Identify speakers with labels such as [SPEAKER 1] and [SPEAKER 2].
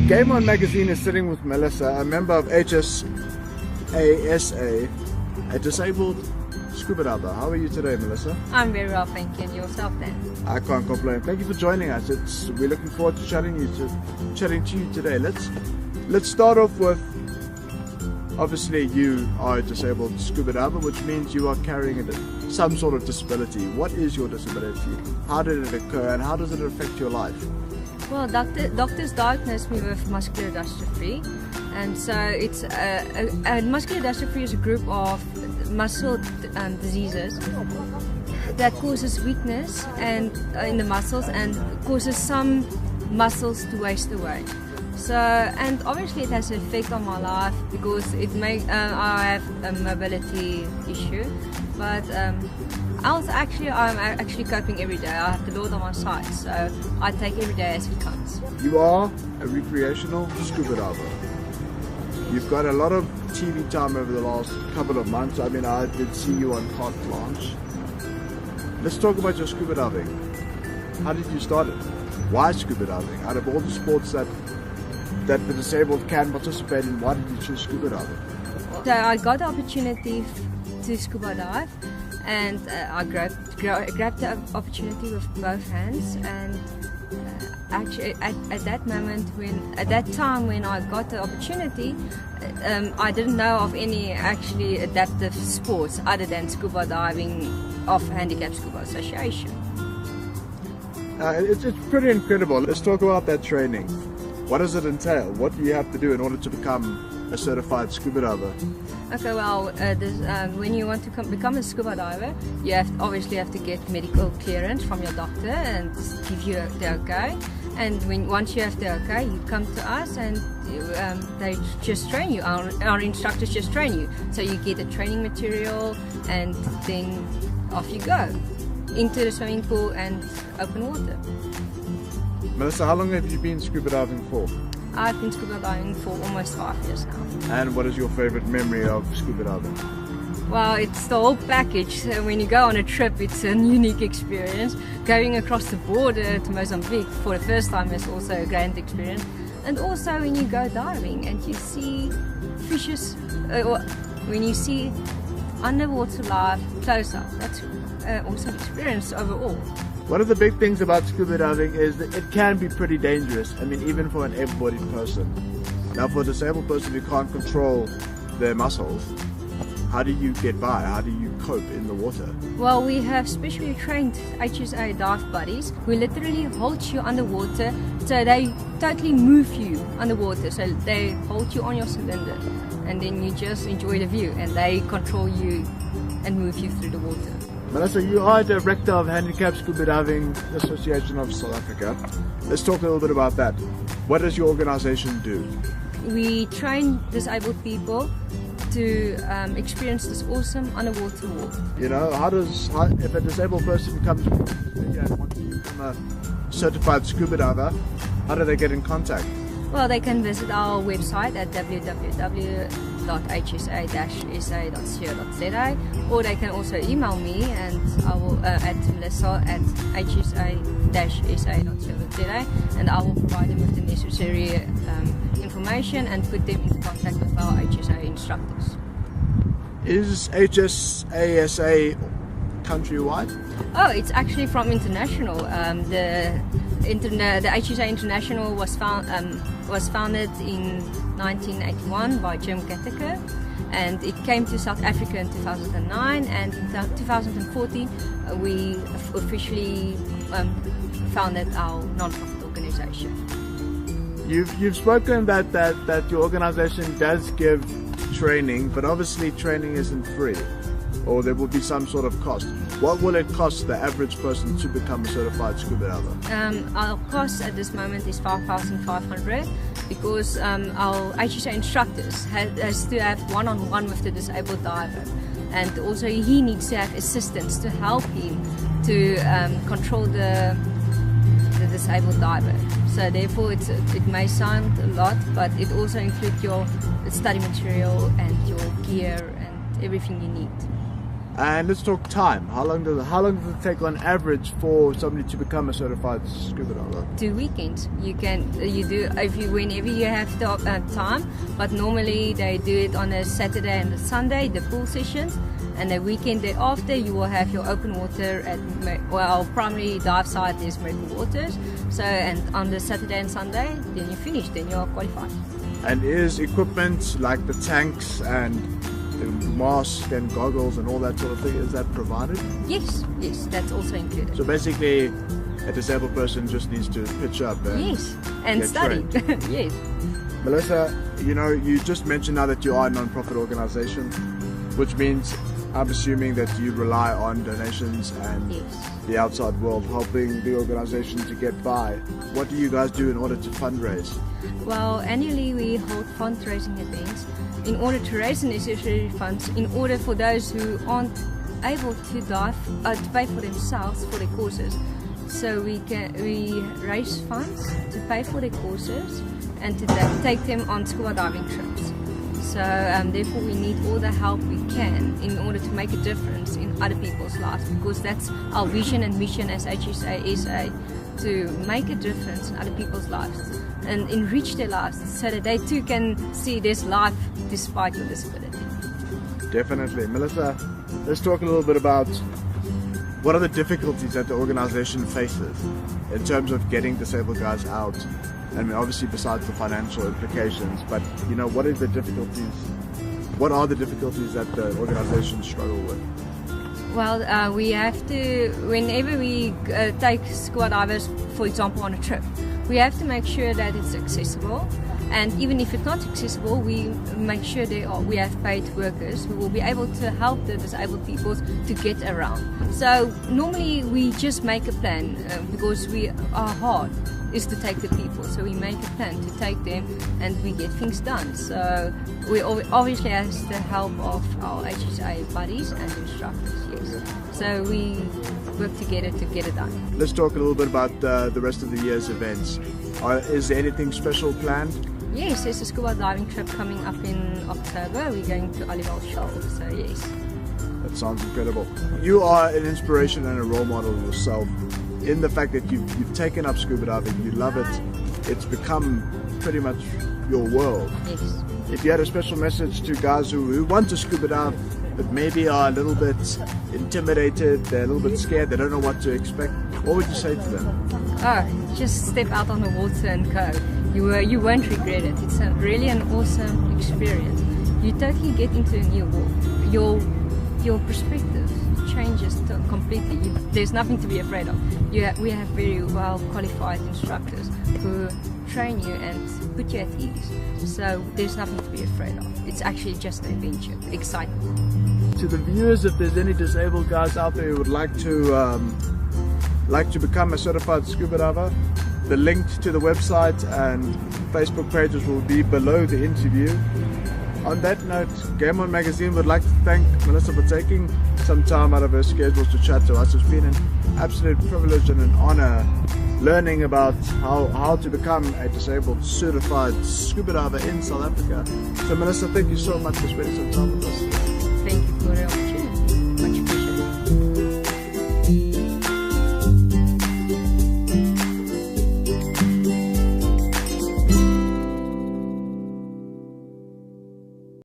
[SPEAKER 1] Game On Magazine is sitting with Melissa, a member of HSASA, a disabled scuba diver. How are you today, Melissa?
[SPEAKER 2] I'm very well, thank you. And yourself then?
[SPEAKER 1] I can't complain. Thank you for joining us. We're looking forward to chatting to you today. Let's start off with, obviously you are a disabled scuba diver, which means you are carrying some sort of disability. What is your disability? How did it occur and how does it affect your life?
[SPEAKER 2] Well, doctors diagnosed me with muscular dystrophy, and so it's muscular dystrophy is a group of muscle diseases that causes weakness and in the muscles and causes some muscles to waste away. So, and obviously it has an effect on my life because I have a mobility issue, but I'm actually coping every day. I have the Lord on my side, so I take every day as it comes.
[SPEAKER 1] You are a recreational scuba diver. You've got a lot of TV time over the last couple of months. I mean, I did see you on Carte Blanche. Let's talk about your scuba diving. How did you start it? Why scuba diving? Out of all the sports that the disabled can participate in, why did you choose scuba diving?
[SPEAKER 2] So I got the opportunity to scuba dive, and I grabbed the opportunity with both hands. And actually, at that time when I got the opportunity, I didn't know of any actually adaptive sports other than scuba diving of Handicapped Scuba Association.
[SPEAKER 1] It's pretty incredible. Let's talk about that training. What does it entail? What do you have to do in order to become a certified scuba diver?
[SPEAKER 2] Okay, well, when you want to become a scuba diver, you obviously have to get medical clearance from your doctor and give you the okay. And once you have the okay, you come to us and they just train you. Our instructors just train you. So you get the training material and then off you go into the swimming pool and open water.
[SPEAKER 1] Melissa, how long have you been scuba diving for?
[SPEAKER 2] I've been scuba diving for almost 5 years now. And
[SPEAKER 1] what is your favorite memory of scuba diving?
[SPEAKER 2] Well, it's the whole package. So when you go on a trip, it's a unique experience. Going across the border to Mozambique for the first time is also a grand experience. And also when you go diving and you see fishes, when you see underwater life close up, that's also an experience overall.
[SPEAKER 1] One of the big things about scuba diving is that it can be pretty dangerous. I mean, even for an able-bodied person. Now, for a disabled person who can't control their muscles, how do you get by? How do you cope in the water?
[SPEAKER 2] Well, we have specially trained HSA dive buddies who literally hold you underwater, so they totally move you underwater. So they hold you on your cylinder and then you just enjoy the view and they control you and move you through the water.
[SPEAKER 1] Melissa, you are Director of Handicapped Scuba Diving Association of South Africa. Let's talk a little bit about that. What does your organization do? We
[SPEAKER 2] train disabled people to experience this awesome underwater walk.
[SPEAKER 1] You know, if a disabled person comes here and wants to become a certified scuba diver, how do they get in contact?
[SPEAKER 2] Well, they can visit our website at www.hsa-sa.co.za, or they can also email me and I will at melissa@hsa-sa.co.za, and I will provide them with the necessary information and put them into contact with our HSA instructors.
[SPEAKER 1] Is HSASA countrywide?
[SPEAKER 2] Oh, it's actually from international. The HSA International was founded in 1981 by Jim Gatteker, and it came to South Africa in 2009, and in 2014 we officially founded our non-profit organization.
[SPEAKER 1] You've spoken that your organization does give training, but obviously training isn't free, or there will be some sort of cost. What will it cost the average person to become a certified scuba diver?
[SPEAKER 2] Our cost at this moment is 5,500 because our HSA instructors has to have one-on-one with the disabled diver, and also he needs to have assistance to help him to control the disabled diver. So therefore it may sound a lot, but it also includes your study material and your gear and everything you need.
[SPEAKER 1] And let's talk time. How long does it take on average for somebody to become a certified scuba diver?
[SPEAKER 2] 2 weekends. Whenever you have the time, but normally they do it on a Saturday and a Sunday, the pool sessions, and the weekend thereafter you will have your open water at primary dive site is Miracle Waters. So, and on the Saturday and Sunday, then you finish, then you are qualified.
[SPEAKER 1] And is equipment like the tanks and the mask and goggles and all that sort of thing, is that provided?
[SPEAKER 2] Yes, that's also included.
[SPEAKER 1] So basically a disabled person just needs to pitch up and
[SPEAKER 2] study. Yes.
[SPEAKER 1] Melissa, you just mentioned now that you are a non-profit organization, which means I'm assuming that you rely on donations and the outside world helping the organization to get by. What do you guys do in order to fundraise?
[SPEAKER 2] Well, annually we hold fundraising events in order to raise the necessary funds in order for those who aren't able to dive to pay for themselves for their courses. So we raise funds to pay for their courses and to take them on scuba diving trips. So therefore we need all the help we can in order to make a difference in other people's lives, because that's our vision and mission as HSA SA, to make a difference in other people's lives and enrich their lives so that they too can see this life despite your disability.
[SPEAKER 1] Definitely. Melissa, let's talk a little bit about what are the difficulties that the organization faces in terms of getting disabled guys out. I mean, obviously besides the financial implications, but what are the difficulties that the organization struggle with?
[SPEAKER 2] Well, we have to, whenever we take scuba divers, for example, on a trip, we have to make sure that it's accessible. And even if it's not accessible, we make sure we have paid workers who will be able to help the disabled people to get around. So normally we just make a plan because our heart is to take the people. So we make a plan to take them and we get things done. So we obviously have the help of our HSA buddies and instructors, yes. So we work together to get it done.
[SPEAKER 1] Let's talk a little bit about the rest of the year's events. Is there anything special planned?
[SPEAKER 2] Yes, there's a scuba diving trip coming up in October. We're going to Olival Shoal, so yes.
[SPEAKER 1] That sounds incredible. You are an inspiration and a role model yourself in the fact that you've taken up scuba diving, you love it, it's become pretty much your world.
[SPEAKER 2] Yes.
[SPEAKER 1] If you had a special message to guys who want to scuba dive but maybe are a little bit intimidated, they're a little bit scared, they don't know what to expect, what would you say to them?
[SPEAKER 2] Oh, just step out on the water and go. You won't regret it. It's really an awesome experience. You totally get into a new world. Your perspective changes completely. There's nothing to be afraid of. We have very well qualified instructors who train you and put you at ease. So there's nothing to be afraid of. It's actually just an adventure, excitement.
[SPEAKER 1] To the viewers, if there's any disabled guys out there who would like to become a certified scuba diver, the link to the website and Facebook pages will be below the interview. On that note, Game On Magazine would like to thank Melissa for taking some time out of her schedule to chat to us. It's been an absolute privilege and an honor learning about how to become a disabled certified scuba diver in South Africa. So Melissa, thank you so much for spending some time with us.